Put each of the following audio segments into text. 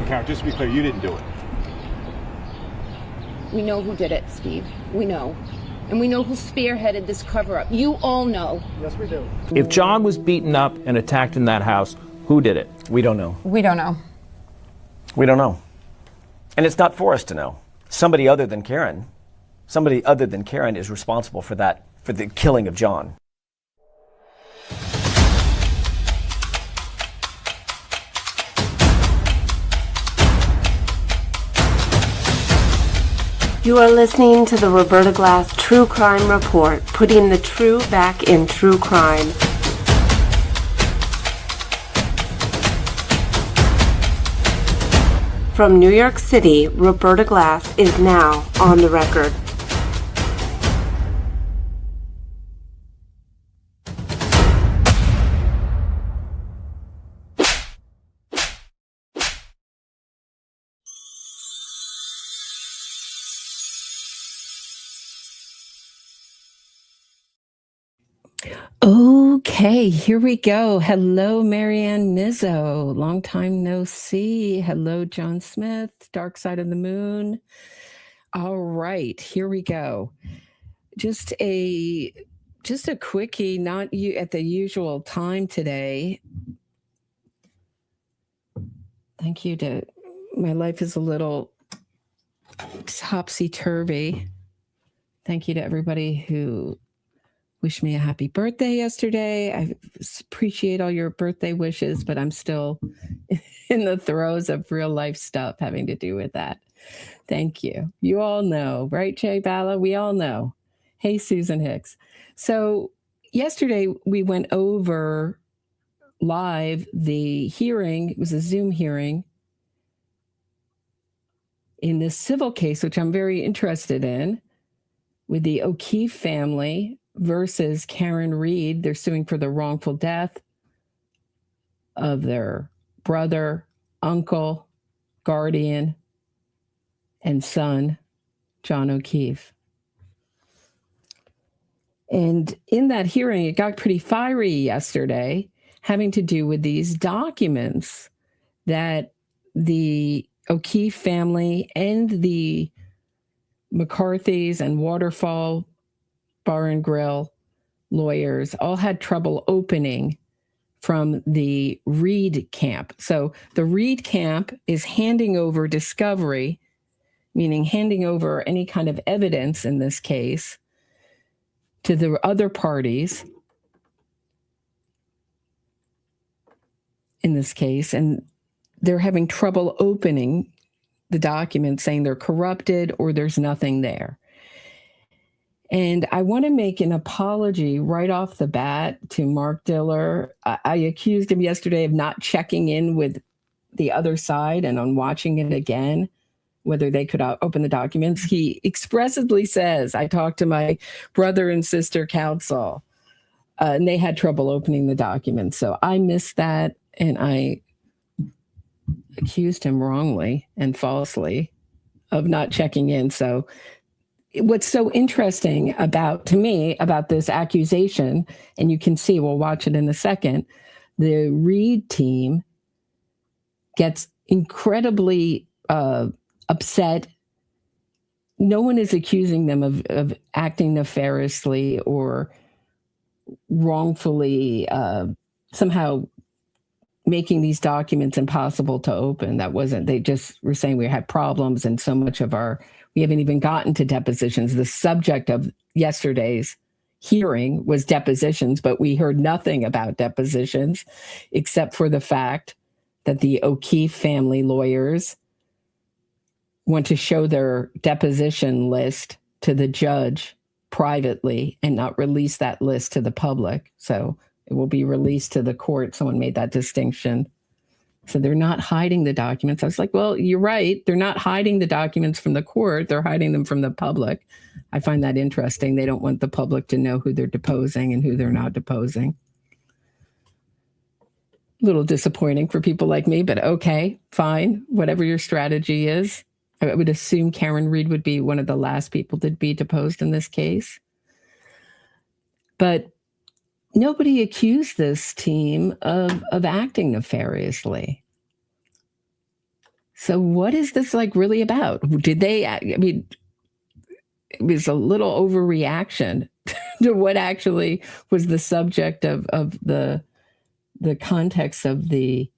Karen, just to be clear, you didn't do it. We know who did it, Steve. We know. And we know who spearheaded this cover-up. You all know. Yes, we do. If John was beaten up and attacked in that house, who did it? We don't know. We don't know. We don't know. And it's not for us to know. Somebody other than Karen is responsible for that, for the killing of John. You are listening to the Roberta Glass True Crime Report, putting the true back in true crime. From New York City, Roberta Glass is now on the record. Okay, here we go. Hello, Marianne Nizzo. Long time no see. Hello, John Smith, Dark Side of the Moon. All right, here we go. Just a quickie, not at the usual time today. Thank you. My life is a little topsy-turvy. Thank you to everybody who wished me a happy birthday yesterday. I appreciate all your birthday wishes, but I'm still in the throes of real life stuff having to do with that. Thank you. You all know, right, Jay Bala? We all know. Hey, Susan Hicks. So yesterday we went over live the hearing. It was a Zoom hearing in this civil case, which I'm very interested in, with the O'Keefe family versus Karen Reed. They're suing for the wrongful death of their brother, uncle, guardian, and son, John O'Keefe. And in that hearing, it got pretty fiery yesterday, having to do with these documents that the O'Keefe family and the McCarthy's and Waterfall Bar and Grill lawyers all had trouble opening from the Reed camp. So the Reed camp is handing over discovery, meaning handing over any kind of evidence in this case to the other parties in this case. And they're having trouble opening the documents, saying they're corrupted or there's nothing there. And I want to make an apology right off the bat to Mark Diller. I accused him yesterday of not checking in with the other side and on watching it again, whether they could open the documents. He expressly says, I talked to my brother and sister counsel, and they had trouble opening the documents. So I missed that, and I accused him wrongly and falsely of not checking in. So what's so interesting about this accusation, and you can see, we'll watch it in a second, the Reed team gets incredibly upset. No one is accusing them of acting nefariously or wrongfully somehow making these documents impossible to open. That wasn't, they just were saying we had problems, and so much of we haven't even gotten to depositions. The subject of yesterday's hearing was depositions, but we heard nothing about depositions except for the fact that the O'Keefe family lawyers want to show their deposition list to the judge privately and not release that list to the public. So it will be released to the court. Someone made that distinction. So they're not hiding the documents. I was like, well, you're right. They're not hiding the documents from the court. They're hiding them from the public. I find that interesting. They don't want the public to know who they're deposing and who they're not deposing. A little disappointing for people like me, but okay, fine. Whatever your strategy is. I would assume Karen Reed would be one of the last people to be deposed in this case. But nobody accused this team of acting nefariously. So what is this like really about? Did they, I mean, it was a little overreaction to what actually was the subject of the context of the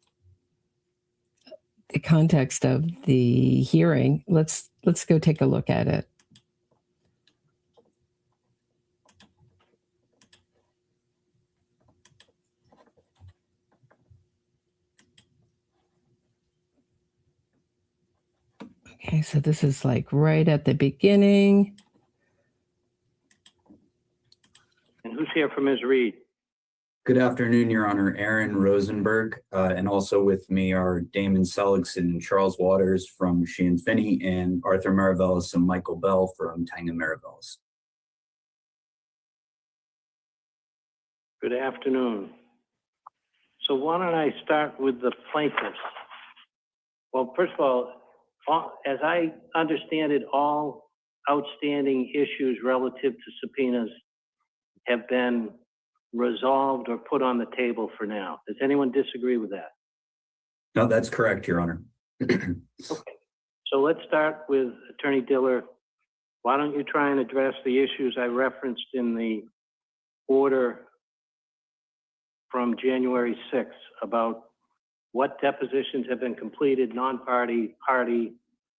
context of the hearing. Let's go take a look at it. Okay, so this is like right at the beginning. And who's here for Ms. Reed? Good afternoon, Your Honor. Aaron Rosenberg, and also with me are Damon Seligson and Charles Waters from Sheehan Finney, and Arthur Maravellis and Michael Bell from Tang and Maravellis. Good afternoon. So why don't I start with the plaintiffs? Well, first of all, as I understand it, all outstanding issues relative to subpoenas have been resolved or put on the table for now. Does anyone disagree with that? No, that's correct, Your Honor. Okay, so let's start with Attorney Diller. Why don't you try and address the issues I referenced in the order from January 6th about what depositions have been completed, non-party, party,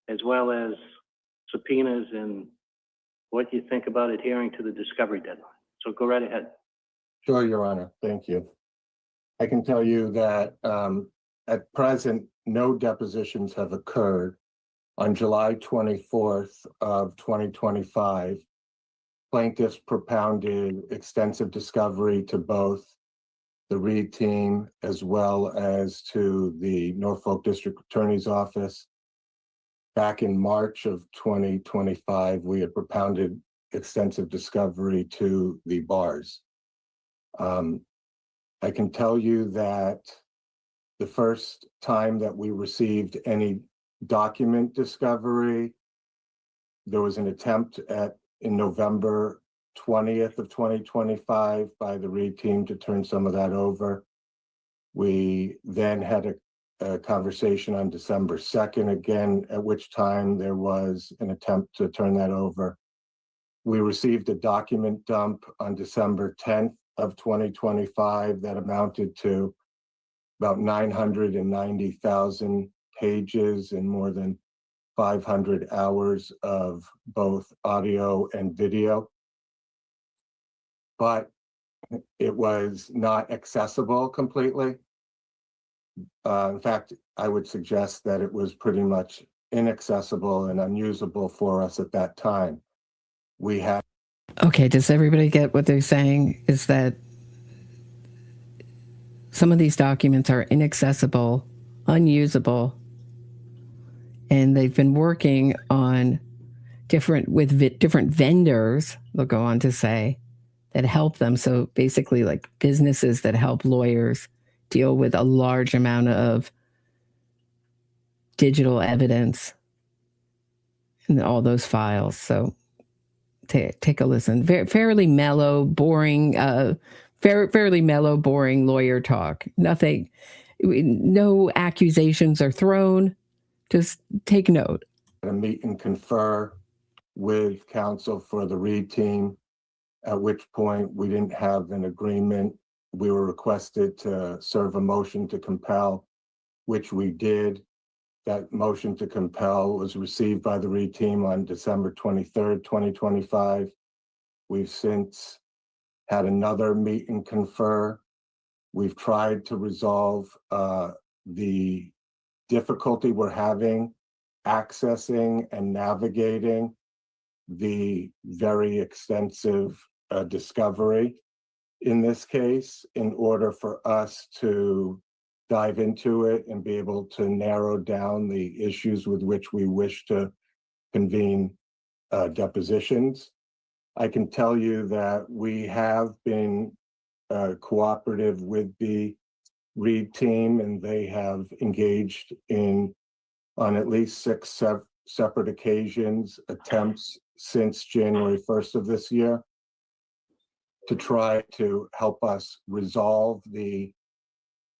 as well as subpoenas, and what you think about adhering to the discovery deadline. So go right ahead. Sure, Your Honor. Thank you. I can tell you that at present, no depositions have occurred. On July 24th of 2025, plaintiffs propounded extensive discovery to both the Reed team as well as to the Norfolk District Attorney's Office. Back in March of 2025, we had propounded extensive discovery to the bars. I can tell you that the first time that we received any document discovery, there was an attempt in November 20th of 2025 by the Reed team to turn some of that over. We then had a conversation on December 2nd again, at which time there was an attempt to turn that over. We received a document dump on December 10th of 2025 that amounted to about 990,000 pages and more than 500 hours of both audio and video. But it was not accessible completely. In fact, I would suggest that it was pretty much inaccessible and unusable for us at that time. We had. Okay, does everybody get what they're saying? Is that some of these documents are inaccessible, unusable, and they've been working on different vendors, they'll go on to say, that help them. So basically like businesses that help lawyers deal with a large amount of digital evidence and all those files. So take a listen. Fairly mellow, boring, fairly mellow, boring lawyer talk. Nothing, no accusations are thrown. Just take note. To meet and confer with counsel for the Reed team, at which point we didn't have an agreement. We were requested to serve a motion to compel, which we did. That motion to compel was received by the Reed team on December 23rd, 2025. We've since had another meet and confer. We've tried to resolve the difficulty we're having accessing and navigating the very extensive discovery in this case in order for us to dive into it and be able to narrow down the issues with which we wish to convene depositions. I can tell you that we have been cooperative with the Reed team, and they have engaged on at least 6 separate occasions, attempts since January 1st of this year to try to help us resolve the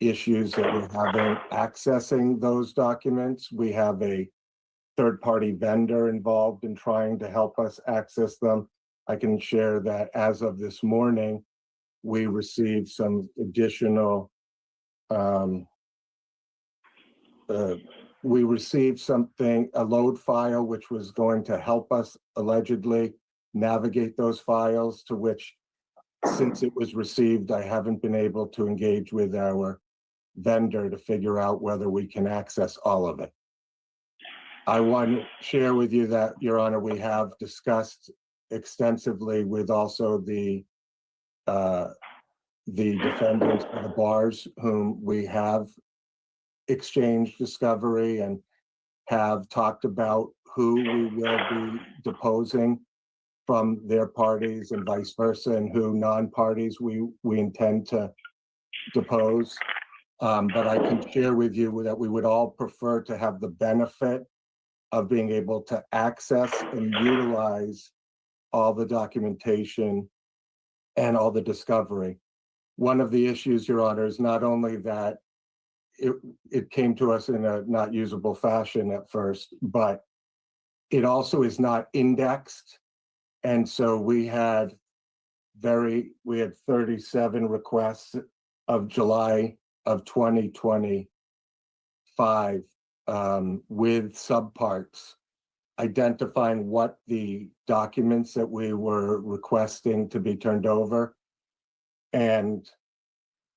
issues that we're having accessing those documents. We have a third-party vendor involved in trying to help us access them. I can share that as of this morning, we received some additional, we received something, a load file, which was going to help us allegedly navigate those files, to which, since it was received, I haven't been able to engage with our vendor to figure out whether we can access all of it. I want to share with you that, Your Honor, we have discussed extensively with also the defendants of the bars, whom we have exchanged discovery and have talked about who we will be deposing from their parties and vice versa, and who non-parties we intend to depose. But I can share with you that we would all prefer to have the benefit of being able to access and utilize all the documentation and all the discovery. One of the issues, Your Honor, is not only that it came to us in a not usable fashion at first, but it also is not indexed. And so we had 37 requests of July of 2025 with subparts identifying what the documents that we were requesting to be turned over. And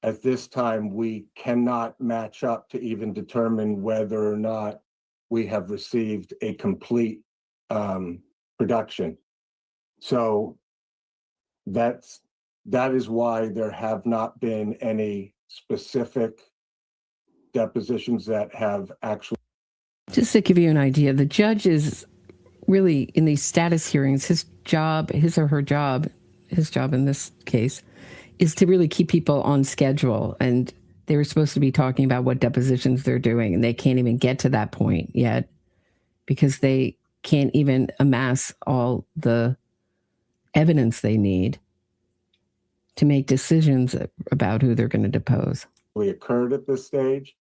at this time, we cannot match up to even determine whether or not we have received a complete production. So that is why there have not been any specific depositions that have actually. Just to give you an idea, the judge is really, in these status hearings, his job in this case, is to really keep people on schedule. And they were supposed to be talking about what depositions they're doing, and they can't even get to that point yet because they can't even amass all the evidence they need to make decisions about who they're going to depose. Occurred at this stage,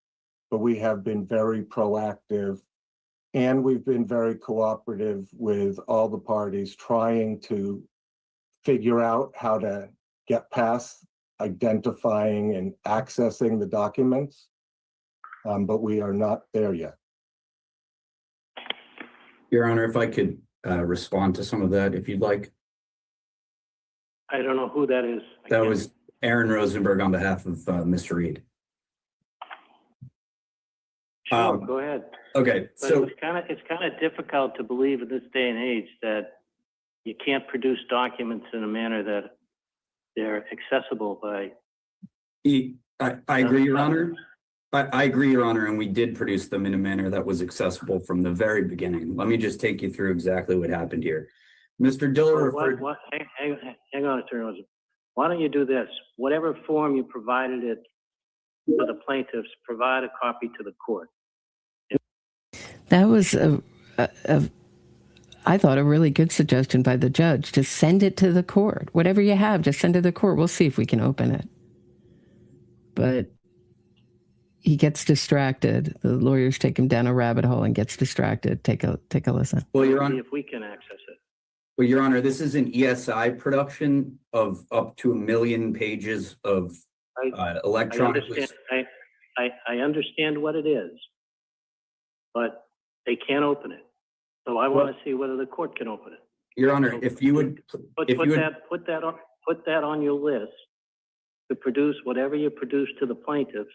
but we have been very proactive and we've been very cooperative with all the parties trying to figure out how to get past identifying and accessing the documents, but we are not there yet. Your Honor, if I could respond to some of that, if you'd like. I don't know who that is. That was Aaron Rosenberg on behalf of Mr. Reed. Sure, go ahead. Okay, But so it's kind of difficult to believe in this day and age that you can't produce documents in a manner that they're accessible by. I agree, Your Honor. I agree, Your Honor, and we did produce them in a manner that was accessible from the very beginning. Let me just take you through exactly what happened here. Mr. Diller referred. Hang on, Attorney Rosenberg. Why don't you do this? Whatever form you provided it for the plaintiffs, provide a copy to the court. That was I thought, a really good suggestion by the judge. Just send it to the court. Whatever you have, just send it to the court. We'll see if we can open it. But he gets distracted. The lawyers take him down a rabbit hole and gets distracted. Take a listen. Well, Your Honor, see if we can access it. Well, Your Honor, this is an ESI production of up to 1 million pages of electronic. I understand what it is, but they can't open it. So I want to see whether the court can open it. Your Honor, if you would put that on your list to produce whatever you produce to the plaintiffs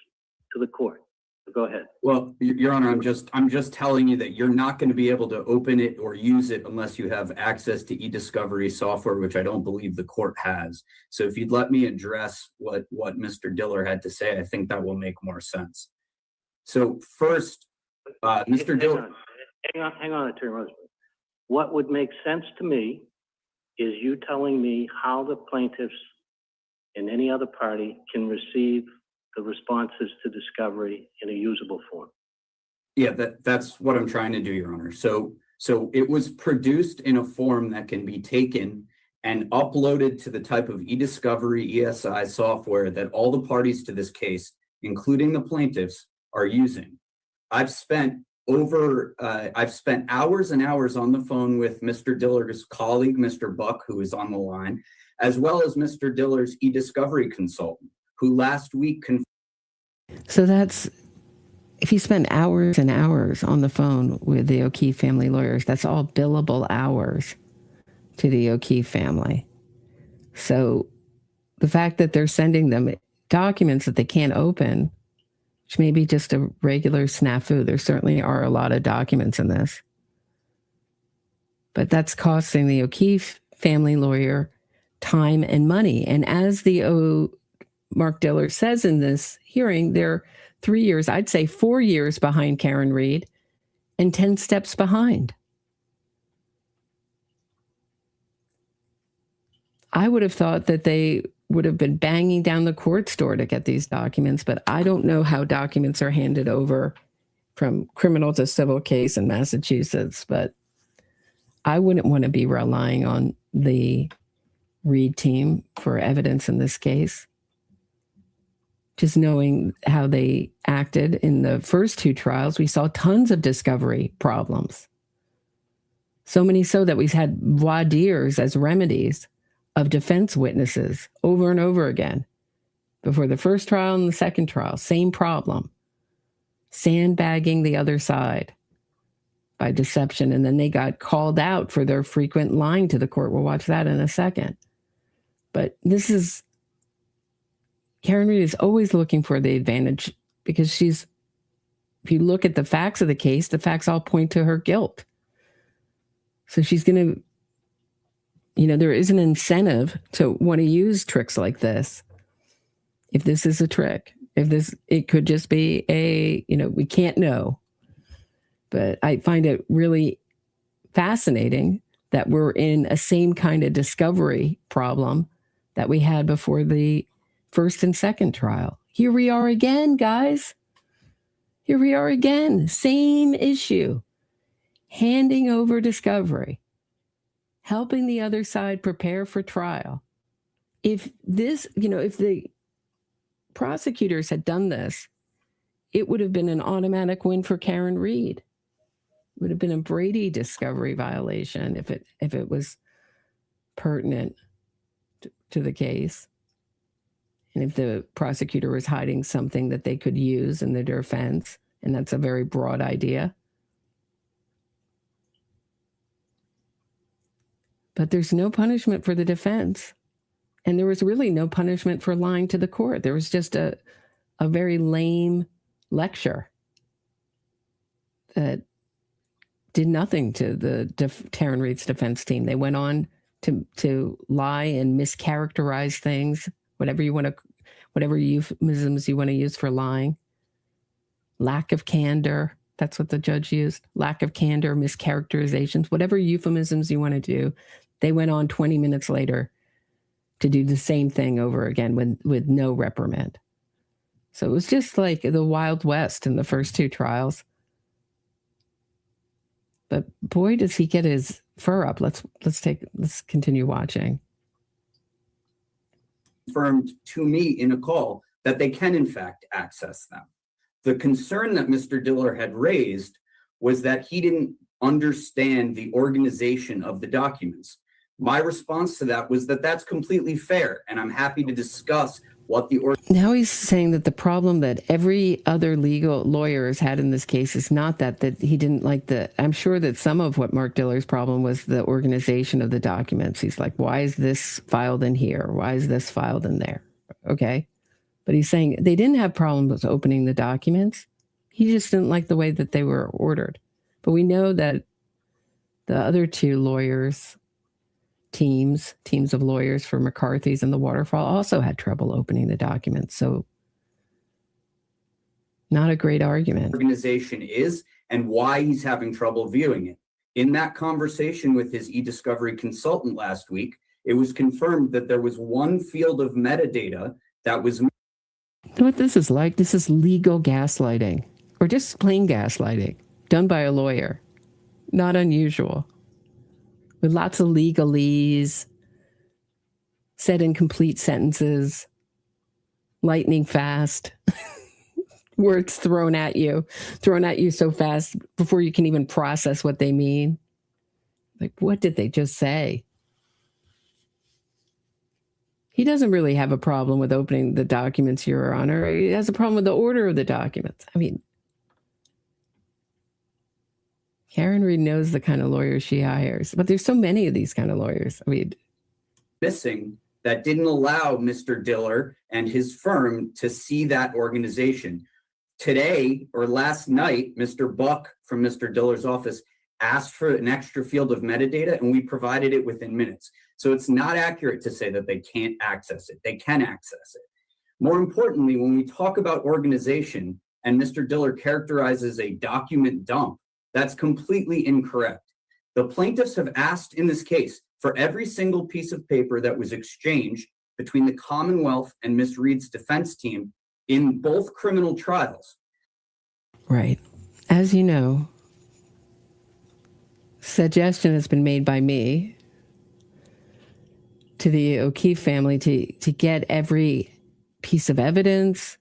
to the court. So go ahead. Well, Your Honor, I'm just telling you that you're not going to be able to open it or use it unless you have access to e-discovery software, which I don't believe the court has. So if you'd let me address what Mr. Diller had to say, I think that will make more sense. So first, Mr. Diller. Hang on, Attorney Rosenberg. What would make sense to me is you telling me how the plaintiffs and any other party can receive the responses to discovery in a usable form. Yeah, that's what I'm trying to do, Your Honor. So it was produced in a form that can be taken and uploaded to the type of e-discovery ESI software that all the parties to this case including the plaintiffs, are using. I've spent hours and hours on the phone with Mr. Diller's colleague, Mr. Buck, who is on the line, as well as Mr. Diller's e-discovery consultant, who last week So that's, if you spend hours and hours on the phone with the O'Keefe family lawyers, that's all billable hours to the O'Keefe family. So the fact that they're sending them documents that they can't open, which may be just a regular snafu, there certainly are a lot of documents in this, but that's costing the O'Keefe family lawyer time and money. And as Mark Diller says in this hearing, they're 3 years, I'd say 4 years behind Karen Reed and 10 steps behind. I would have thought that they would have been banging down the court's door to get these documents, but I don't know how documents are handed over from criminal to civil case in Massachusetts, but I wouldn't want to be relying on the Reed team for evidence in this case. Just knowing how they acted in the first two trials, we saw tons of discovery problems. So many so that we had voir dires as remedies of defense witnesses over and over again. Before the first trial and the second trial, same problem. Sandbagging the other side by deception, and then they got called out for their frequent lying to the court. We'll watch that in a second. But this is, Karen Reed is always looking for the advantage because she's, if you look at the facts of the case, the facts all point to her guilt. So she's going to, there is an incentive to want to use tricks like this. If this is a trick, it could just be we can't know. But I find it really fascinating that we're in a same kind of discovery problem that we had before the first and second trial. Here we are again, guys. Here we are again. Same issue. Handing over discovery. Helping the other side prepare for trial. If this, if the prosecutors had done this, it would have been an automatic win for Karen Reed. It would have been a Brady discovery violation if it was pertinent to the case. And if the prosecutor was hiding something that they could use in their defense, and that's a very broad idea. But there's no punishment for the defense. And there was really no punishment for lying to the court. There was just a very lame lecture that did nothing to the Karen Reed's defense team. They went on to lie and mischaracterize things, whatever euphemisms you want to use for lying. Lack of candor. That's what the judge used. Lack of candor, mischaracterizations, whatever euphemisms you want to do. They went on 20 minutes later to do the same thing over again with no reprimand. So it was just like the Wild West in the first two trials. But boy, does he get his fur up. Let's continue watching. Confirmed to me in a call that they can in fact access them. The concern that Mr. Diller had raised was that he didn't understand the organization of the documents. My response to that was that that's completely fair, and I'm happy to discuss what Now he's saying that the problem that every other legal lawyer has had in this case is not that he didn't like I'm sure that some of what Mark Diller's problem was the organization of the documents. He's like, why is this filed in here? Why is this filed in there? Okay. But he's saying they didn't have problems with opening the documents. He just didn't like the way that they were ordered. But we know that the other two lawyers, teams of lawyers for McCarthy's and the Waterfall also had trouble opening the documents. So not a great argument. Organization is and why he's having trouble viewing it. In that conversation with his e-discovery consultant last week, it was confirmed that there was one field of metadata that was... What this is like, this is legal gaslighting or just plain gaslighting done by a lawyer. Not unusual. With lots of legalese, said in complete sentences, lightning fast. words thrown at you so fast before you can even process what they mean. Like, what did they just say? He doesn't really have a problem with opening the documents, Your Honor. He has a problem with the order of the documents. I mean, Karen Reed knows the kind of lawyers she hires, but there's so many of these kind of lawyers. I mean, missing that didn't allow Mr. Diller and his firm to see that organization. Today or last night, Mr. Buck from Mr. Diller's office asked for an extra field of metadata, and we provided it within minutes. So it's not accurate to say that they can't access it. They can access it. More importantly, when we talk about organization and Mr. Diller characterizes a document dump, that's completely incorrect. The plaintiffs have asked in this case for every single piece of paper that was exchanged between the Commonwealth and Ms. Reed's defense team in both criminal trials. right. As you know, suggestion has been made by me to the O'Keefe family to get every piece of evidence,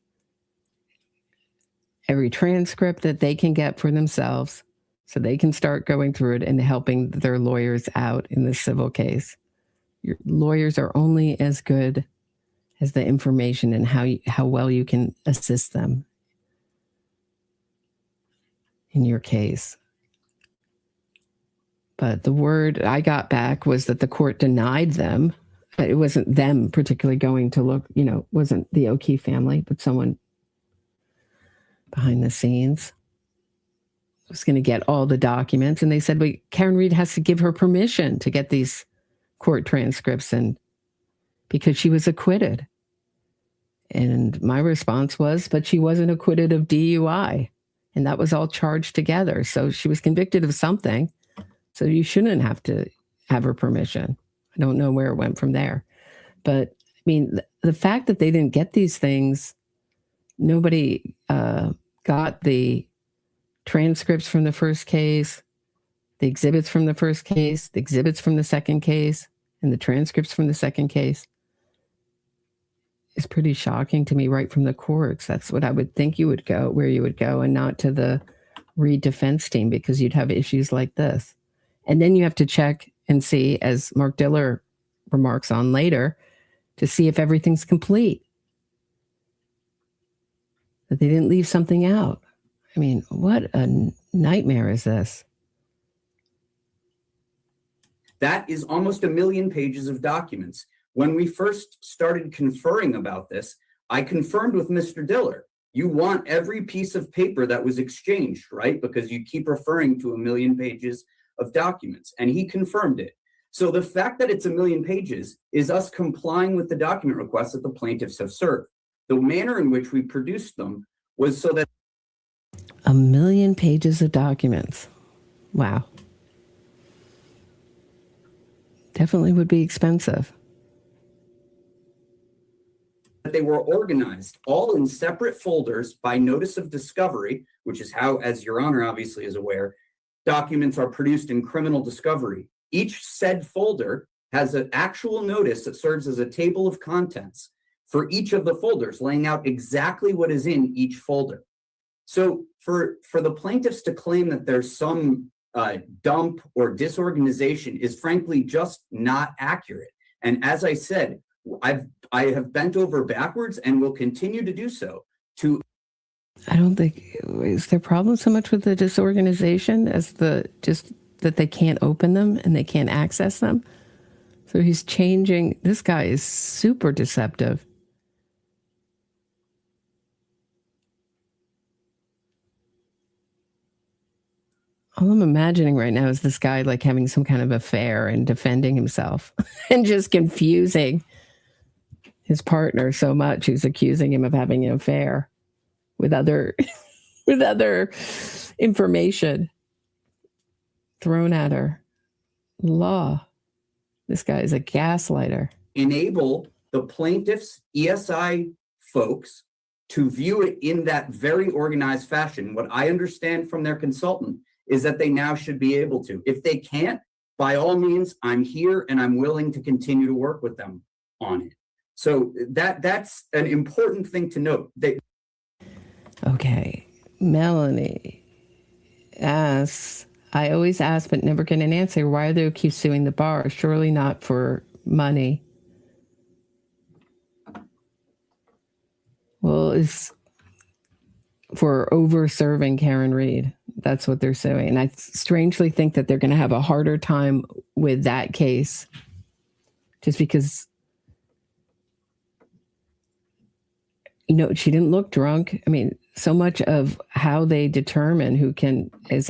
every transcript that they can get for themselves so they can start going through it and helping their lawyers out in this civil case. Your lawyers are only as good as the information and how well you can assist them in your case. But the word I got back was that the court denied them. It wasn't them particularly going to look, wasn't the O'Keefe family, but someone behind the scenes was going to get all the documents. And they said, well, Karen Reed has to give her permission to get these court transcripts, and because she was acquitted. And my response was, but she wasn't acquitted of DUI. And that was all charged together. So she was convicted of something. So you shouldn't have to have her permission. I don't know where it went from there. But I mean, the fact that they didn't get these things, nobody got the transcripts from the first case, the exhibits from the first case, the exhibits from the second case, and the transcripts from the second case is pretty shocking to me right from the courts. That's what I would think you would go, where you would go, and not to the Reed defense team, because you'd have issues like this. And then you have to check and see, as Mark Diller remarks on later, to see if everything's complete, that they didn't leave something out. I mean, what a nightmare is this? That is almost 1 million pages of documents. When we first started conferring about this, I confirmed with Mr. Diller, you want every piece of paper that was exchanged, right? Because you keep referring to 1 million pages of documents, and he confirmed it. So the fact that it's 1 million pages is us complying with the document requests that the plaintiffs have served. The manner in which we produced them was so that 1 million pages of documents. Wow. Definitely would be expensive. they were organized all in separate folders by notice of discovery, which is how, as Your Honor obviously is aware, documents are produced in criminal discovery. Each said folder has an actual notice that serves as a table of contents for each of the folders, laying out exactly what is in each folder. So for the plaintiffs to claim that there's some dump or disorganization is frankly just not accurate. And as I said, I have bent over backwards and will continue to do so. I don't think, is there a problem so much with the disorganization as just that they can't open them and they can't access them? So he's changing. This guy is super deceptive. All I'm imagining right now is this guy like having some kind of affair and defending himself and just confusing his partner so much, who's accusing him of having an affair with other information thrown at her. Law. This guy is a gaslighter. Enable the plaintiffs' ESI folks to view it in that very organized fashion. What I understand from their consultant is that they now should be able to. If they can't, by all means, I'm here and I'm willing to continue to work with them on it. So that's an important thing to note. Okay. Melanie asks, I always ask but never get an answer. Why are they keep suing the bar? Surely not for money. Well, it's for over serving Karen Reed. That's what they're suing. And I strangely think that they're going to have a harder time with that case just because, you know, she didn't look drunk. I mean, so much of how they determine who can is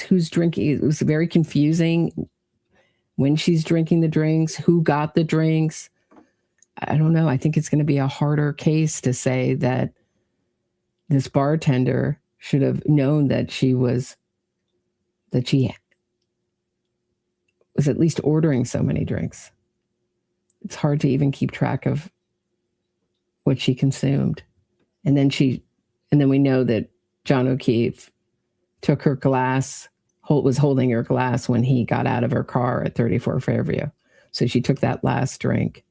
who's drinking. It was very confusing when she's drinking the drinks, who got the drinks. I don't know. I think it's going to be a harder case to say that this bartender should have known that she was at least ordering so many drinks. It's hard to even keep track of what she consumed. And then we know that John O'Keefe took her glass, was holding her glass when he got out of her car at 34 Fairview. So she took that last drink.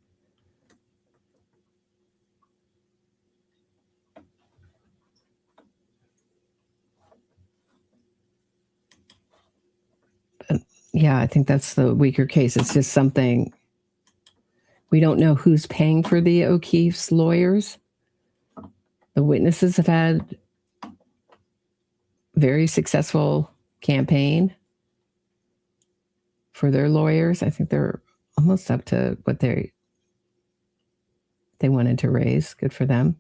But yeah, I think that's the weaker case. It's just something, we don't know who's paying for the O'Keefe's lawyers. The witnesses have had very successful campaign for their lawyers. I think they're almost up to what they wanted to raise. Good for them.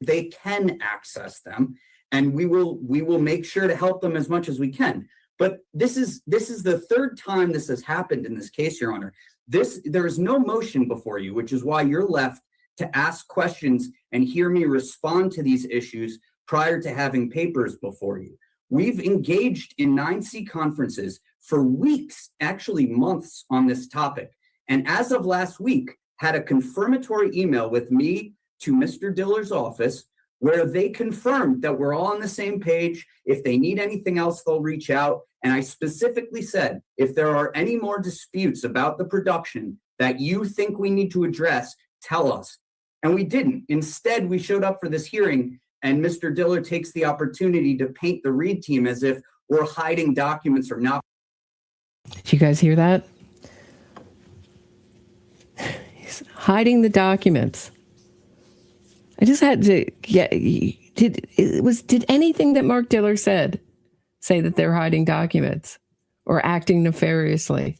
They can access them, and we will make sure to help them as much as we can. But this is the third time this has happened in this case, Your Honor. There is no motion before you, which is why you're left to ask questions and hear me respond to these issues prior to having papers before you. We've engaged in 9C conferences for weeks, actually months, on this topic. And as of last week, had a confirmatory email with me to Mr. Diller's office where they confirmed that we're all on the same page. If they need anything else, they'll reach out. And I specifically said, if there are any more disputes about the production that you think we need to address, tell us. And we didn't. Instead, we showed up for this hearing, and Mr. Diller takes the opportunity to paint the Reed team as if we're hiding documents or not. Did you guys hear that? He's hiding the documents. I just had to get, did anything that Mark Diller said say that they're hiding documents or acting nefariously?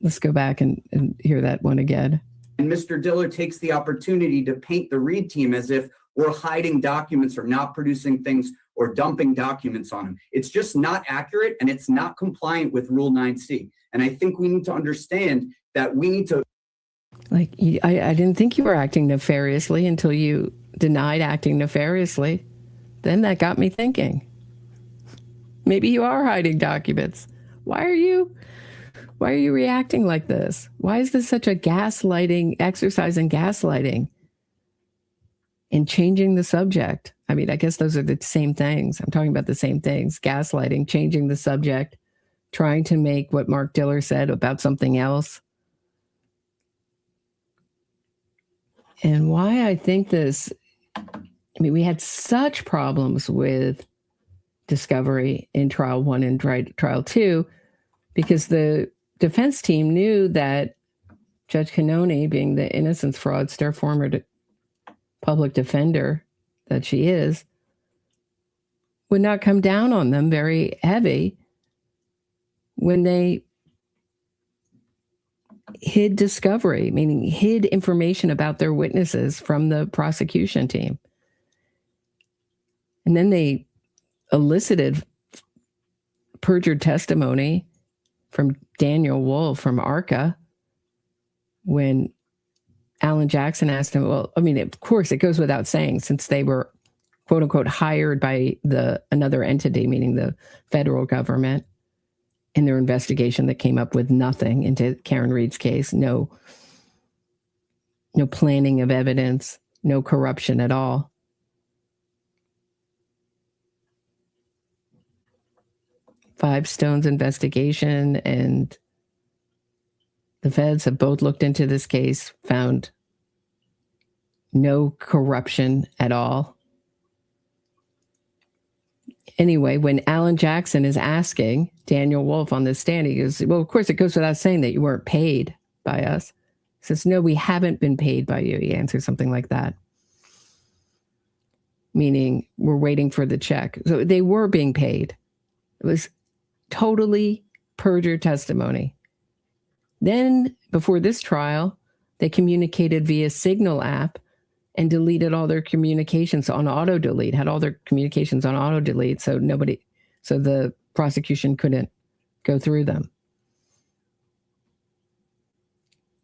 Let's go back and hear that one again. And Mr. Diller takes the opportunity to paint the Reed team as if we're hiding documents or not producing things or dumping documents on them. It's just not accurate, and it's not compliant with Rule 9C. And I think we need to understand that we need to. I didn't think you were acting nefariously until you denied acting nefariously. Then that got me thinking. Maybe you are hiding documents. Why are you reacting like this? Why is this such a gaslighting exercise in gaslighting and changing the subject? I mean, I guess those are the same things. I'm talking about the same things. Gaslighting, changing the subject, trying to make what Mark Diller said about something else. And why I think this, I mean, we had such problems with discovery in trial 1 and trial 2 because the defense team knew that Judge Cannone, being the innocence fraudster, former public defender that she is, would not come down on them very heavy when they hid discovery, meaning hid information about their witnesses from the prosecution team. And then they elicited perjured testimony from Daniel Wolf from ARCA when Alan Jackson asked him, well, I mean, of course, it goes without saying, since they were, quote unquote, hired by another entity, meaning the federal government, in their investigation that came up with nothing into Karen Reed's case, no planning of evidence, no corruption at all. Five Stone's investigation and the feds have both looked into this case, found no corruption at all. Anyway, when Alan Jackson is asking Daniel Wolf on the stand, he goes, well, of course, it goes without saying that you weren't paid by us. He says, no, we haven't been paid by you. He answers something like that, meaning we're waiting for the check. So they were being paid. It was totally perjured testimony. Then, before this trial, they communicated via Signal app and deleted all their communications on auto delete, had all their communications on auto delete, so the prosecution couldn't go through them.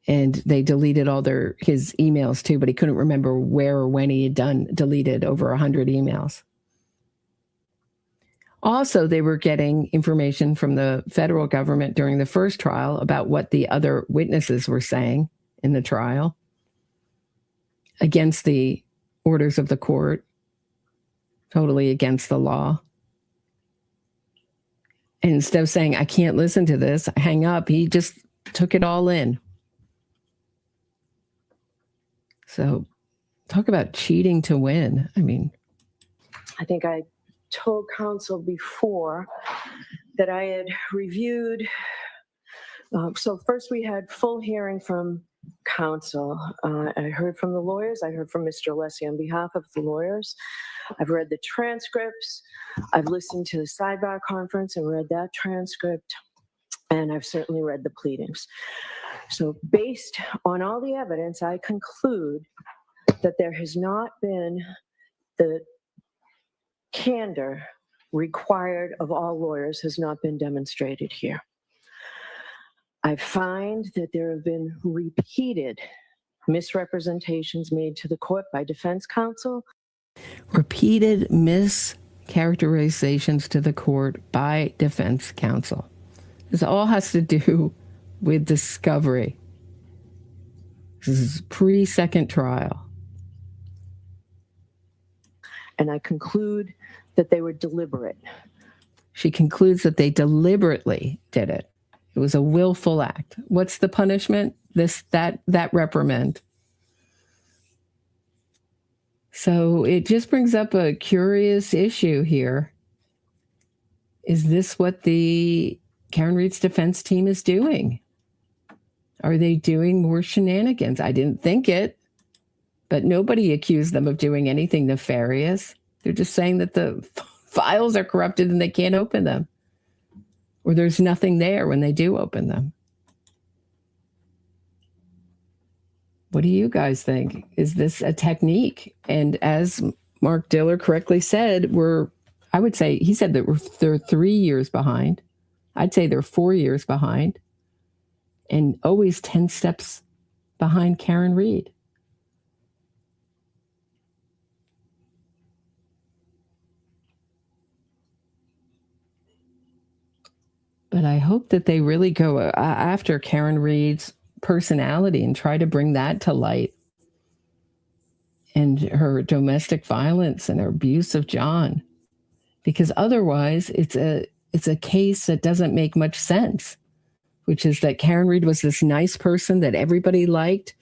And they deleted all his emails too, but he couldn't remember where or when he had deleted over 100 emails. Also, they were getting information from the federal government during the first trial about what the other witnesses were saying in the trial against the orders of the court, totally against the law. And instead of saying, I can't listen to this, hang up, he just took it all in. So talk about cheating to win. I mean, I think I told counsel before that I had reviewed. So first we had full hearing from counsel. I heard from the lawyers. I heard from Mr. Alessi on behalf of the lawyers. I've read the transcripts. I've listened to the sidebar conference and read that transcript. And I've certainly read the pleadings. So based on all the evidence, I conclude that there has not been the candor required of all lawyers has not been demonstrated here. I find that there have been repeated misrepresentations made to the court by defense counsel. Repeated mischaracterizations to the court by defense counsel. This all has to do with discovery. This is pre-second trial. And I conclude that they were deliberate. She concludes that they deliberately did it. It was a willful act. What's the punishment? That reprimand. So it just brings up a curious issue here. Is this what the Karen Reed's defense team is doing? Are they doing more shenanigans? I didn't think it, but nobody accused them of doing anything nefarious. They're just saying that the files are corrupted and they can't open them, or there's nothing there when they do open them. What do you guys think? Is this a technique? And as Mark Diller correctly said, I wowould say, he said that they're 3 years behind. I'd say they're 4 years behind, and always 10 steps behind Karen Reed. But I hope that they really go after Karen Reed's personality and try to bring that to light, and her domestic violence and her abuse of John, because otherwise it's a case that doesn't make much sense, which is that Karen Reed was this nice person that everybody liked,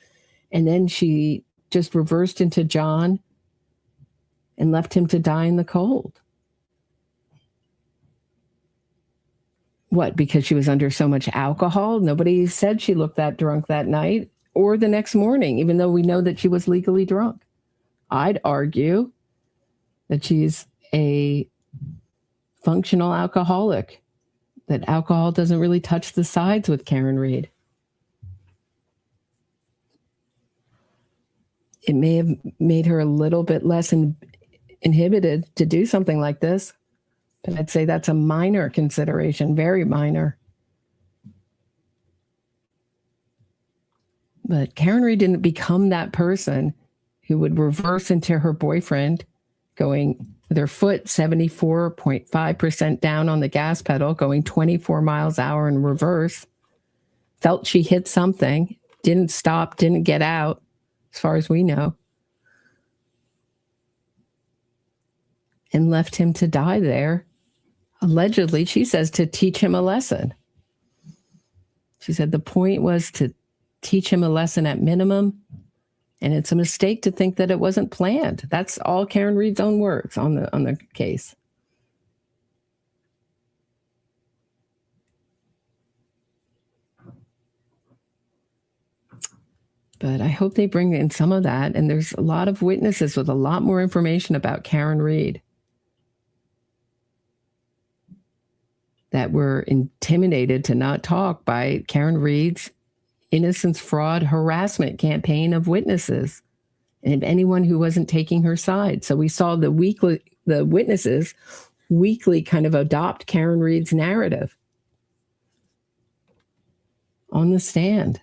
and then she just reversed into John and left him to die in the cold. What, because she was under so much alcohol? Nobody said she looked that drunk that night or the next morning, even though we know that she was legally drunk. I'd argue that she's a functional alcoholic, that alcohol doesn't really touch the sides with Karen Reed. It may have made her a little bit less inhibited to do something like this. But I'd say that's a minor consideration, very minor. But Karen Reed didn't become that person who would reverse into her boyfriend, going their foot 74.5% down on the gas pedal, going 24 miles an hour in reverse, felt she hit something, didn't stop, didn't get out, as far as we know, and left him to die there. Allegedly, she says, to teach him a lesson. She said the point was to teach him a lesson at minimum And it's a mistake to think that it wasn't planned. That's all Karen Reed's own words on the case. But I hope they bring in some of that. And there's a lot of witnesses with a lot more information about Karen Reed that were intimidated to not talk by Karen Reed's innocence fraud harassment campaign of witnesses and anyone who wasn't taking her side. So we saw the witnesses weekly kind of adopt Karen Reed's narrative on the stand.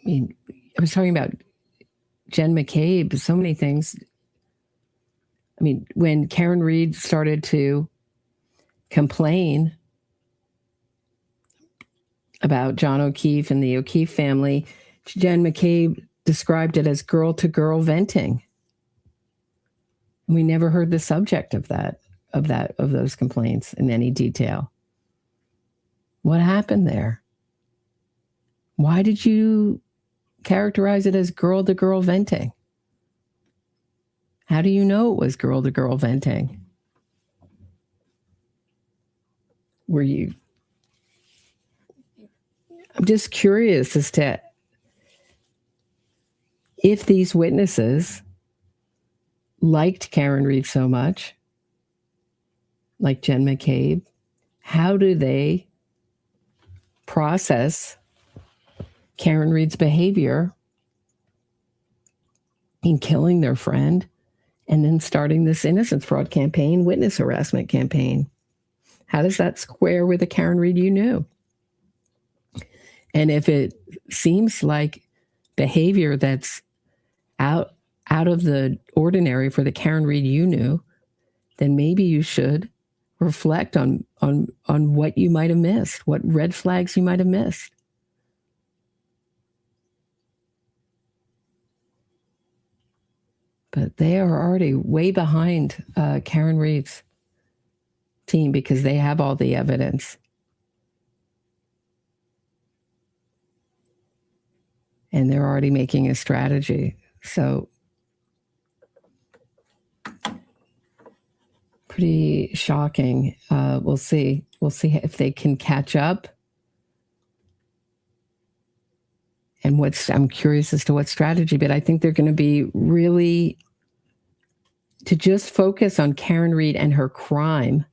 I mean, I was talking about Jen McCabe, so many things. I mean, when Karen Reed started to complain about John O'Keefe and the O'Keefe family, Jen McCabe described it as girl-to-girl venting. We never heard the subject of those complaints in any detail. What happened there? Why did you characterize it as girl-to-girl venting? How do you know it was girl-to-girl venting? I'm just curious as to if these witnesses liked Karen Reed so much, like Jen McCabe, how do they process Karen Reed's behavior in killing their friend and then starting this innocence fraud campaign, witness harassment campaign? How does that square with the Karen Reed you knew? And if it seems like behavior that's out of the ordinary for the Karen Reed you knew, then maybe you should reflect on what you might have missed, what red flags you might have missed. But they are already way behind Karen Reed's team because they have all the evidence. And they're already making a strategy. So pretty shocking. We'll see. We'll see if they can catch up. And I'm curious as to what strategy, but I think they're going to be really to just focus on Karen Reed and her crime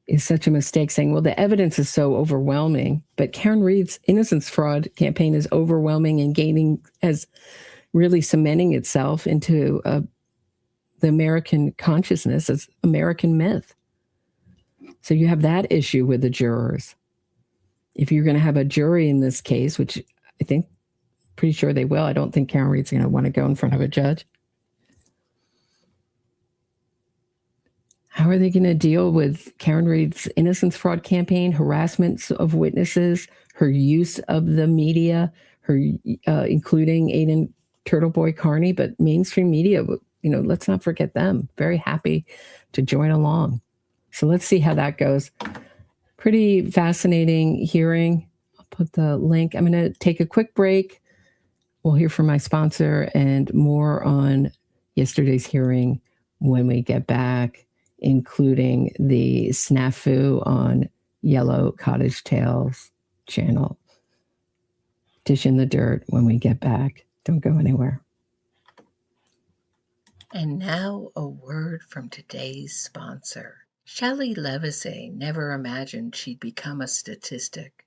is such a mistake, saying, well, the evidence is so overwhelming, but Karen Reed's innocence fraud campaign is overwhelming and as really cementing itself into the American consciousness as American myth. So you have that issue with the jurors. If you're going to have a jury in this case, which I think pretty sure they will, I don't think Karen Reed's going to want to go in front of a judge. How are they going to deal with Karen Reed's innocence fraud campaign, harassment of witnesses, her use of the media, her including Aiden Turtleboy Carney, but mainstream media, let's not forget them. Very happy to join along. So let's see how that goes. Pretty fascinating hearing. I'll put the link. I'm going to take a quick break. We'll hear from my sponsor and more on yesterday's hearing when we get back, including the snafu on Yellow Cottage Tales channel. Dish in the dirt when we get back. Don't go anywhere. And now a word from today's sponsor. Shelley Levisay never imagined she'd become a statistic.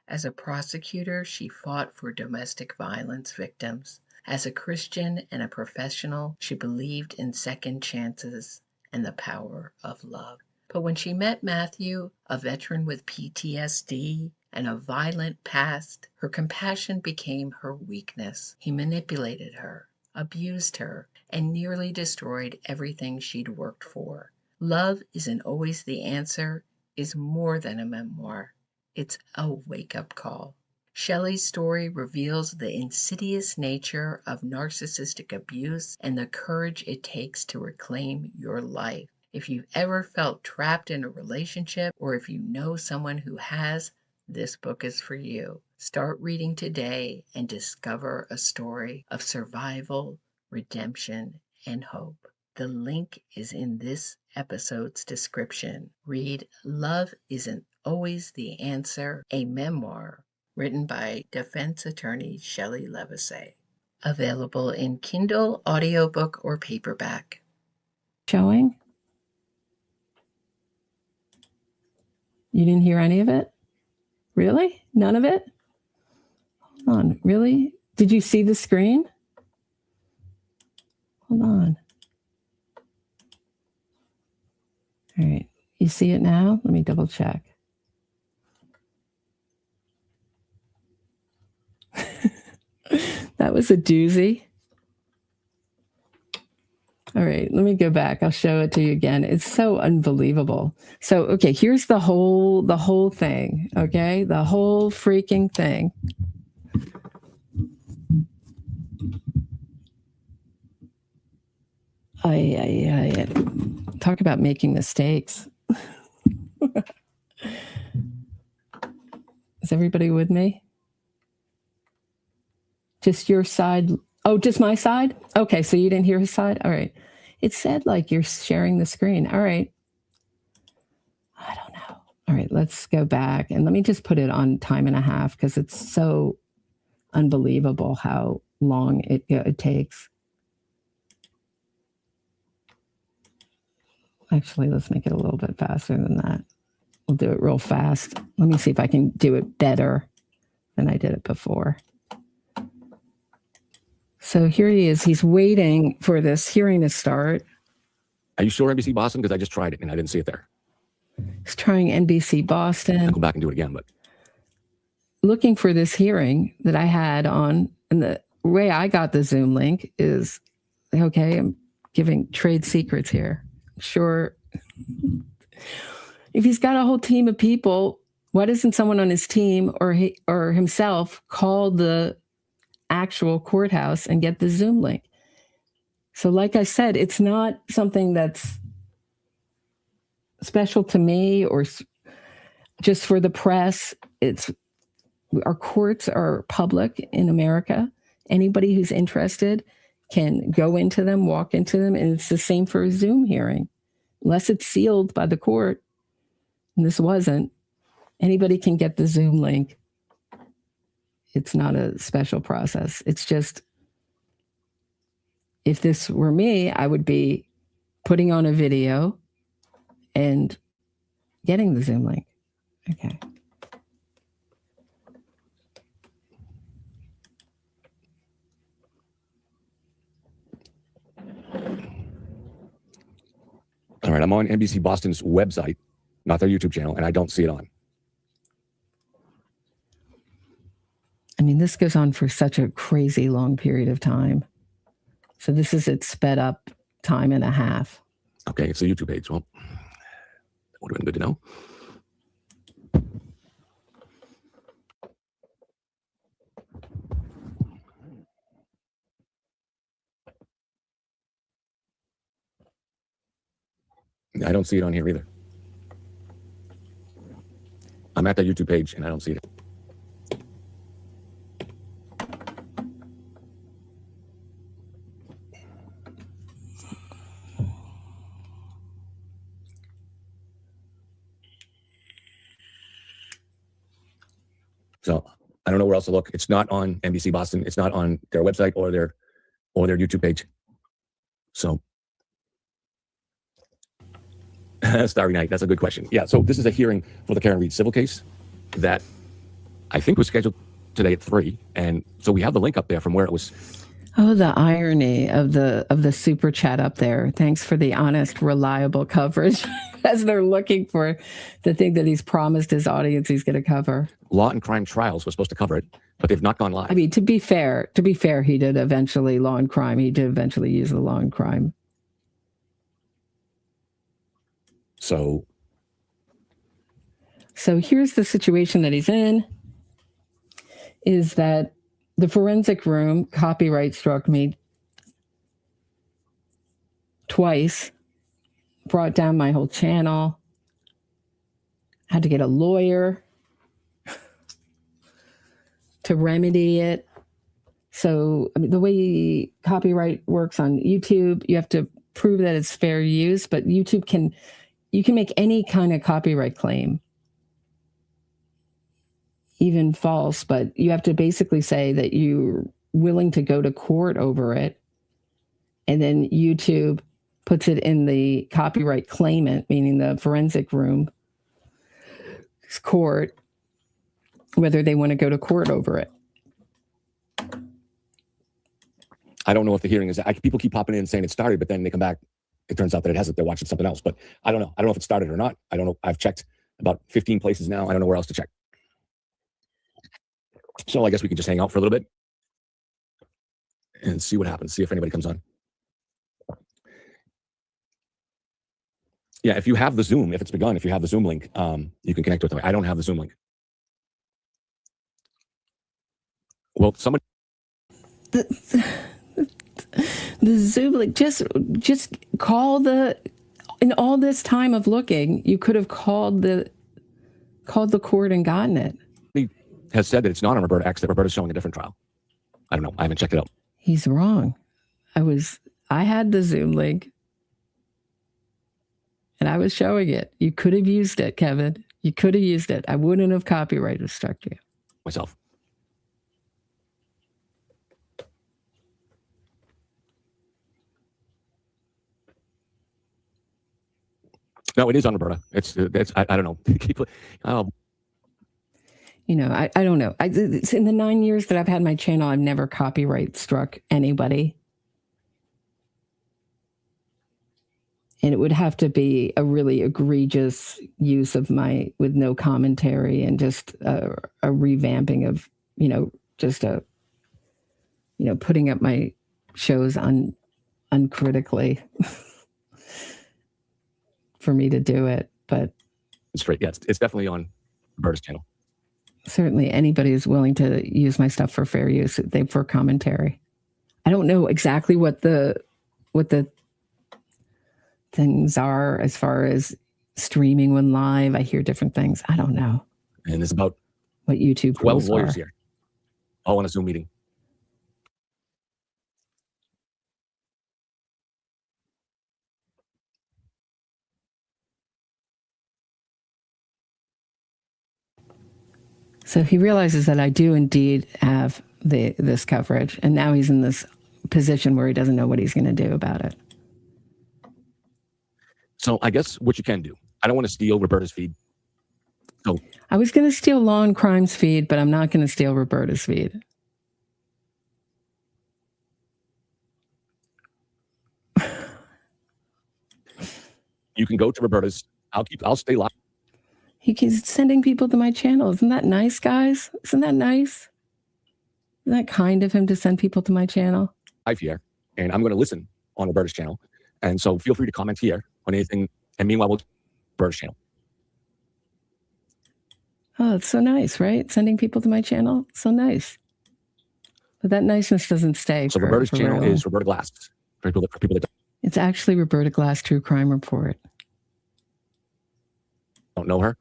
As a prosecutor, she fought for domestic violence victims. As a Christian and a professional, she believed in second chances and the power of love. But when she met Matthew, a veteran with PTSD and a violent past, her compassion became her weakness. He manipulated her, abused her, and nearly destroyed everything she'd worked for. Love Isn't Always the Answer is more than a memoir. It's a wake-up call. Shelley's story reveals the insidious nature of narcissistic abuse and the courage it takes to reclaim your life. If you've ever felt trapped in a relationship, or if you know someone who has, this book is for you. Start reading today and discover a story of survival, redemption, and hope. The link is in this episode's description. Read Love Isn't Always the Answer, a memoir written by defense attorney Shelley Levisay. Available in Kindle, audiobook, or paperback. Showing? You didn't hear any of it? Really? None of it? Hold on. Really? Did you see the screen? Hold on. All right. You see it now? Let me double check. That was a doozy. All right, let me go back. I'll show it to you again. It's so unbelievable. So, okay, here's the whole thing, okay? The whole freaking thing. I talk about making mistakes. Is everybody with me? Just your side? Oh, just my side? Okay, so you didn't hear his side? All right. It said like you're sharing the screen. All right. I don't know. All right, let's go back. And let me just put it on 1.5 because it's so unbelievable how long it takes. Actually, let's make it a little bit faster than that. We'll do it real fast. Let me see if I can do it better than I did it before. So here he is. He's waiting for this hearing to start. Are you sure NBC Boston? Because I just tried it and I didn't see it there. He's trying NBC Boston. I'll go back and do it again, but looking for this hearing that I had on, and the way I got the Zoom link is, okay, I'm giving trade secrets here. Sure. If he's got a whole team of people, why doesn't someone on his team or himself call the actual courthouse and get the Zoom link? So like I said, it's not something that's special to me or just for the press. Our courts are public in America. Anybody who's interested can go into them, walk into them, and it's the same for a Zoom hearing. Unless it's sealed by the court, and this wasn't, anybody can get the Zoom link. It's not a special process. It's just, if this were me, I would be putting on a video and getting the Zoom link. Okay. all right, I'm on NBC Boston's website, not their YouTube channel, and I don't see it on. I mean, this goes on for such a crazy long period of time. So this is its sped up 1.5 times. Okay, it's the YouTube page. Well, that would have been good to know. I don't see it on here either. I'm at that YouTube page and I don't see it. So I don't know where else to look. It's not on NBC Boston. It's not on their website or their YouTube page. So Starry Night, that's a good question. Yeah, so this is a hearing for the Karen Reed civil case that I think was scheduled today at 3. And so we have the link up there from where it was. Oh, the irony of the super chat up there. Thanks for the honest, reliable coverage as they're looking for the thing that he's promised his audience he's going to cover. Law and Crime Trials was supposed to cover it, but they've not gone live. I mean, to be fair, he did eventually Law and Crime. He did eventually use the Law and Crime. So here's the situation that he's in, is that the forensic room copyright struck me twice, brought down my whole channel, had to get a lawyer. to remedy it. So I mean, the way copyright works on YouTube, you have to prove that it's fair use, but you can make any kind of copyright claim, even false, but you have to basically say that you're willing to go to court over it. And then YouTube puts it in the copyright claimant, meaning the forensic room court, whether they want to go to court over it. I don't know if the hearing is, people keep popping in saying it started, but then they come back. It turns out that it hasn't. They're watching something else, but I don't know. I don't know if it started or not. I don't know. I've checked about 15 places now. I don't know where else to check. So I guess we can just hang out for a little bit and see what happens. See if anybody comes on. Yeah, if you have the Zoom, if it's begun, if you have the Zoom link, you can connect with them. I don't have the Zoom link. Well, somebody. The Zoom link, just call in all this time of looking, you could have called the court and gotten it. He has said that it's not on Roberta X, that Roberta's showing a different trial. I don't know. I haven't checked it out. He's wrong. I had the Zoom link and I was showing it. You could have used it, Kevin. You could have used it. I wouldn't have copyright struck you. Myself. No, it is on Roberta. It's I don't know. You know, I don't know. It's in the 9 years that I've had my channel, I've never copyright struck anybody. And it would have to be a really egregious use of with no commentary and just a revamping of, putting up my shows uncritically for me to do it. But it's straight. Yeah, it's definitely on Roberta's channel. Certainly anybody is willing to use my stuff for fair use, for commentary. I don't know exactly what the things are as far as streaming when live. I hear different things. I don't know. And there's about what YouTube 12 rules lawyers are. here, all on a Zoom meeting. So he realizes that I do indeed have this coverage, and now he's in this position where he doesn't know what he's going to do about it. So I guess what you can do, I don't want to steal Roberta's feed. So I was going to steal Law and Crime's feed, but I'm not going to steal Roberta's feed. You can go to Roberta's. I'll stay live. He keeps sending people to my channel. Isn't that nice, guys? Isn't that nice? Isn't that kind of him to send people to my channel? Live here, and I'm going to listen on Roberta's channel. And so feel free to comment here on anything. And meanwhile, we'll Roberta's channel. Oh, it's so nice, right? Sending people to my channel. So nice. But that niceness doesn't stay. So Roberta's channel is Roberta Glass. For people that it's actually Roberta Glass True Crime Report. don't know her.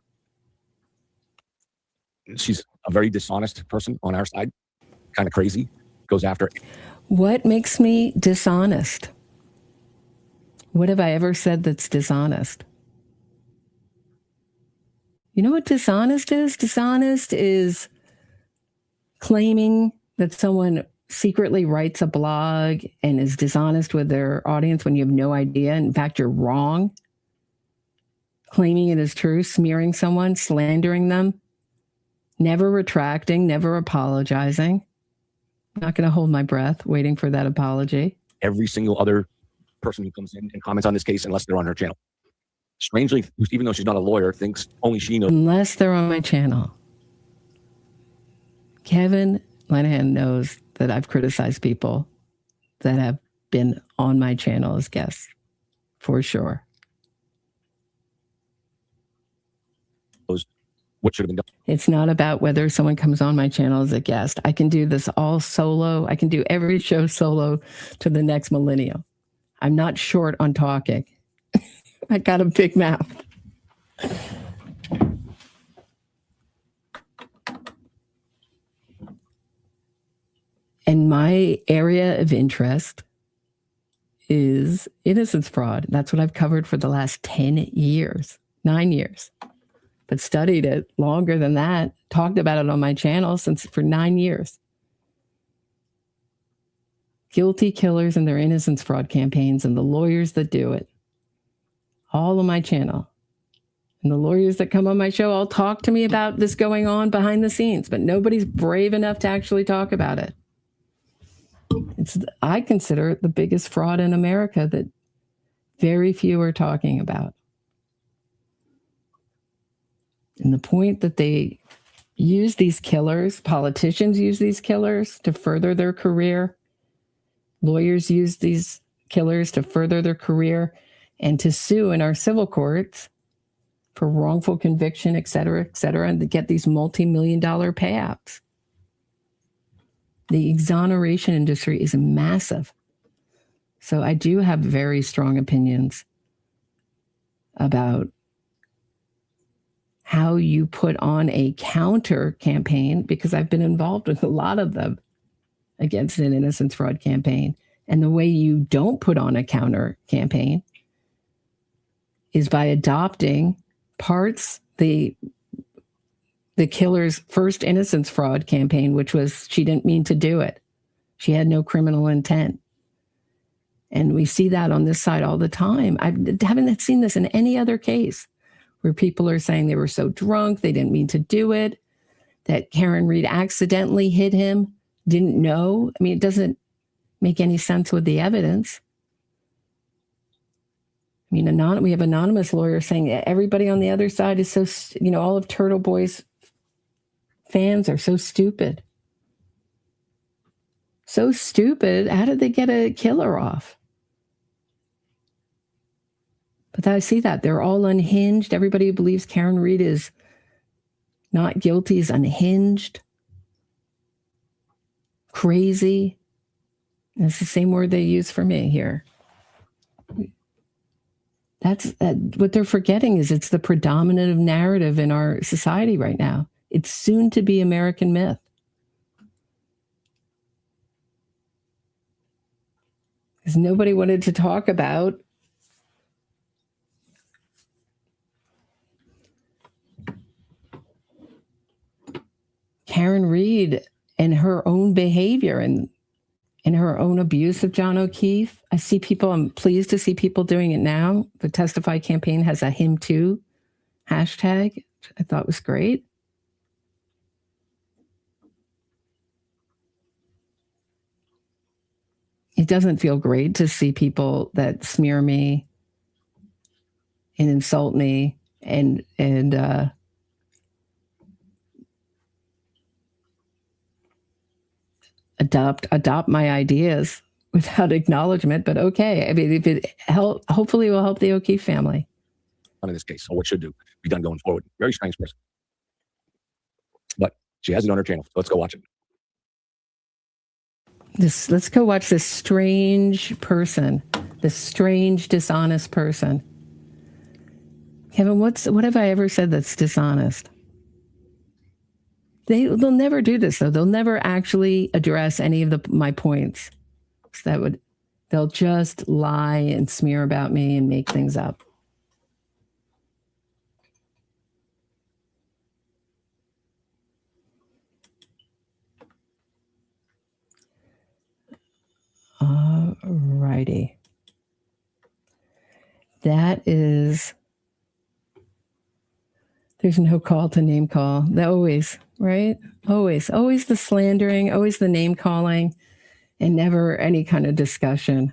She's a very dishonest person on our side, kind of crazy, goes after. What makes me dishonest? What have I ever said that's dishonest? You know what dishonest is? Dishonest is claiming that someone secretly writes a blog and is dishonest with their audience when you have no idea. In fact, you're wrong. Claiming it is true, smearing someone, slandering them, never retracting, never apologizing. I'm not going to hold my breath waiting for that apology. Every single other person who comes in and comments on this case, unless they're on her channel. Strangely, even though she's not a lawyer, thinks only she knows. Unless they're on my channel. Kevin Lanahan knows that I've criticized people that have been on my channel as guests, for sure. What should have been done. It's not about whether someone comes on my channel as a guest. I can do this all solo. I can do every show solo to the next millennium. I'm not short on talking. I got a big mouth. And my area of interest is innocence fraud. That's what I've covered for the last 10 years, 9 years, but studied it longer than that, talked about it on my channel for 9 years. Guilty killers and their innocence fraud campaigns and the lawyers that do it. All on my channel. And the lawyers that come on my show all talk to me about this going on behind the scenes, but nobody's brave enough to actually talk about it. I consider it the biggest fraud in America that very few are talking about. And the point that they use these killers, politicians use these killers to further their career. Lawyers use these killers to further their career and to sue in our civil courts for wrongful conviction, et cetera, and to get these multi-million-dollar payouts. The exoneration industry is massive. So I do have very strong opinions about how you put on a counter campaign, because I've been involved with a lot of them against an innocence fraud campaign. And the way you don't put on a counter campaign is by adopting parts, the killer's first innocence fraud campaign, which was she didn't mean to do it. She had no criminal intent. And we see that on this side all the time. I haven't seen this in any other case where people are saying they were so drunk, they didn't mean to do it, that Karen Reed accidentally hit him, didn't know. I mean, it doesn't make any sense with the evidence. I mean, we have anonymous lawyers saying everybody on the other side is so, all of Turtle Boy's fans are so stupid. So stupid. How did they get a killer off? But I see that. They're all unhinged. Everybody who believes Karen Reed is not guilty is unhinged. Crazy. And it's the same word they use for me here. That's what they're forgetting is it's the predominant narrative in our society right now. It's soon to be American myth. Because nobody wanted to talk about Karen Reed and her own behavior and her own abuse of John O'Keefe. I'm pleased to see people doing it now. The Testify campaign has a him too hashtag, which I thought was great. It doesn't feel great to see people that smear me and insult me and adopt my ideas without acknowledgement, but okay. I mean, if it hopefully will help the O'Keefe family. In this case, or what should be done going forward. Very strange person. But she has it on her channel. So let's go watch it. Let's go watch this strange person, this strange, dishonest person. Kevin, what have I ever said that's dishonest? They'll never do this, though. They'll never actually address any of my points. They'll just lie and smear about me and make things up. All righty. There's no call to name call. Always, right? Always the slandering, always the name calling, and never any kind of discussion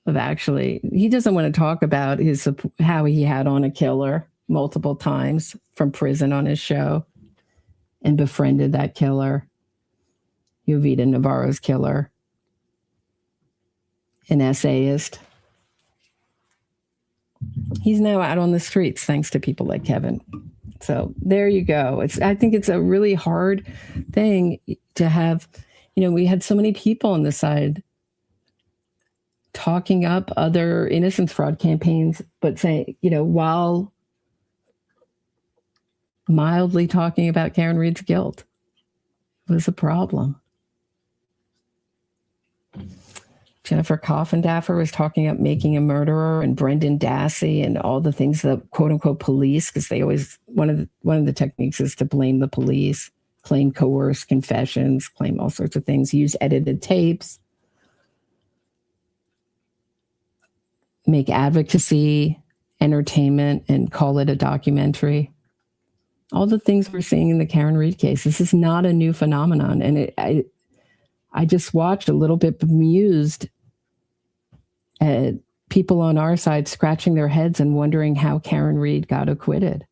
of actually, he doesn't want to talk about how he had on a killer multiple times from prison on his show and befriended that killer, Jovita Navarro's killer, an essayist. He's now out on the streets thanks to people like Kevin. So there you go. I think it's a really hard thing to have. We had so many people on the side talking up other innocence fraud campaigns, but saying, while mildly talking about Karen Reed's guilt was a problem. Jennifer Coffindaffer was talking about making a murderer, and Brendan Dassey and all the things the quote unquote police, because they always, one of the techniques is to blame the police, claim coerced confessions, claim all sorts of things, use edited tapes, make advocacy entertainment and call it a documentary. All the things we're seeing in the Karen Read case. This is not a new phenomenon. And I just watched a little bit bemused at people on our side scratching their heads and wondering how Karen Read got acquitted.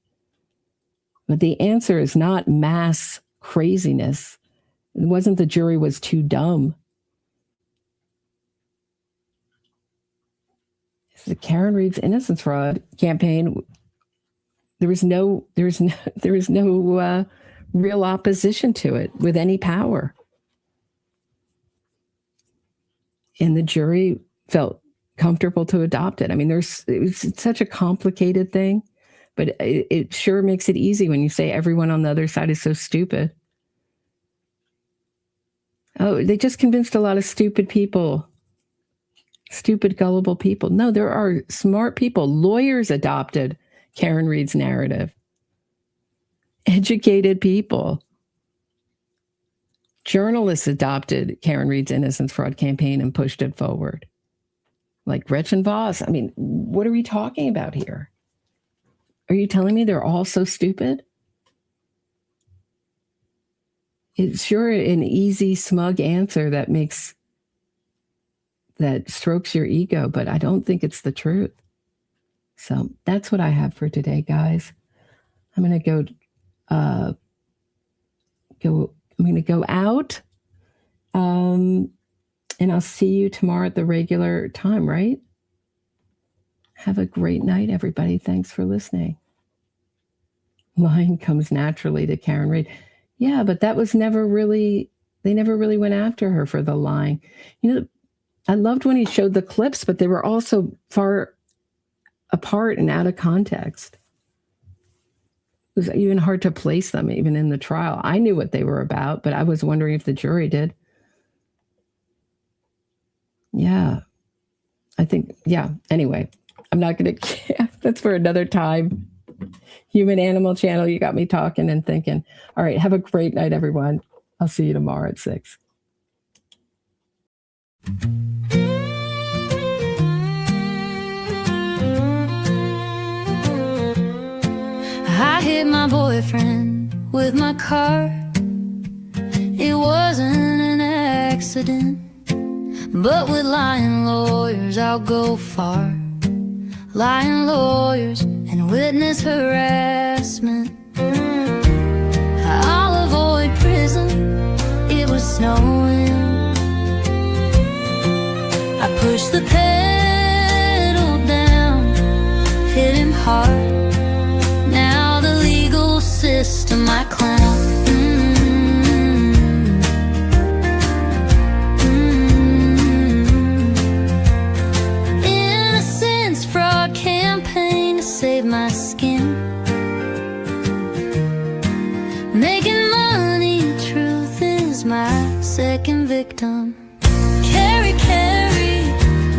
But the answer is not mass craziness. It wasn't the jury was too dumb. It's the Karen Read's innocence fraud campaign. There was no real opposition to it with any power. And the jury felt comfortable to adopt it. I mean, it's such a complicated thing, but it sure makes it easy when you say everyone on the other side is so stupid. Oh, they just convinced a lot of stupid people, stupid, gullible people. No, there are smart people. Lawyers adopted Karen Read's narrative. Educated people. Journalists adopted Karen Read's innocence fraud campaign and pushed it forward. Like Gretchen Voss. I mean, what are we talking about here? Are you telling me they're all so stupid? It's sure an easy, smug answer that strokes your ego, but I don't think it's the truth. So that's what I have for today, guys. I'm going to go out. And I'll see you tomorrow at the regular time, right? Have a great night, everybody. Thanks for listening. Lying comes naturally to Karen Read. Yeah, but that was they never really went after her for the lying. You know, I loved when he showed the clips, but they were also far apart and out of context. It was even hard to place them, even in the trial. I knew what they were about, but I was wondering if the jury did. Yeah, I think, yeah. Anyway, I'm not going to, that's for another time. Human Animal Channel, you got me talking and thinking. All right, have a great night, everyone. I'll see you tomorrow at 6. I hit my boyfriend with my car. It wasn't an accident. But with lying lawyers, I'll go far. Lying lawyers and witness harassment. I'll avoid prison. It was snowing. I pushed the pedal down, hit him hard. Now the legal system I clown. Save my skin. Making money, truth is my second victim. Carry,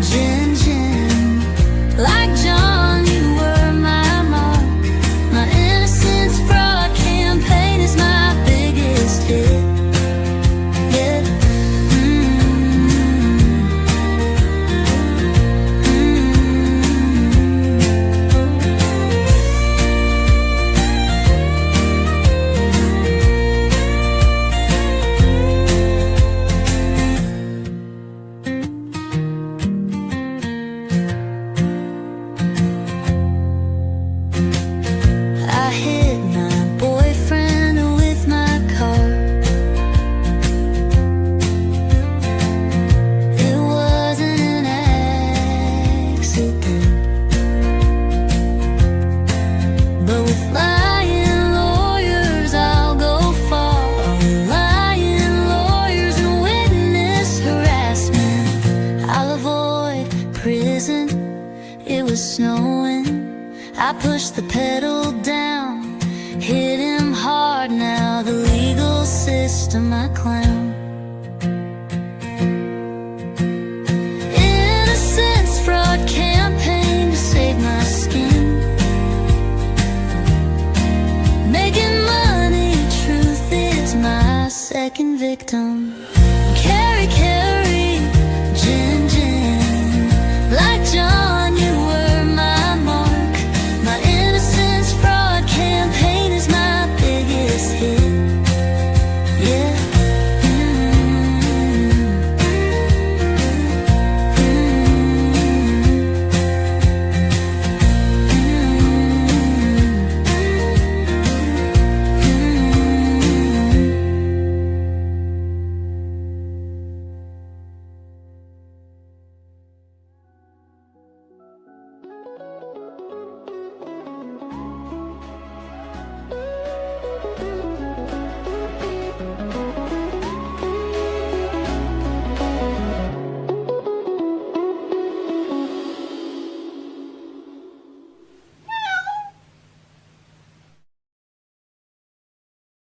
gin, like John, you were my mark. My innocence fraud campaign is my biggest hit. I pushed the pedal down, hit him hard. Now the legal system I clown.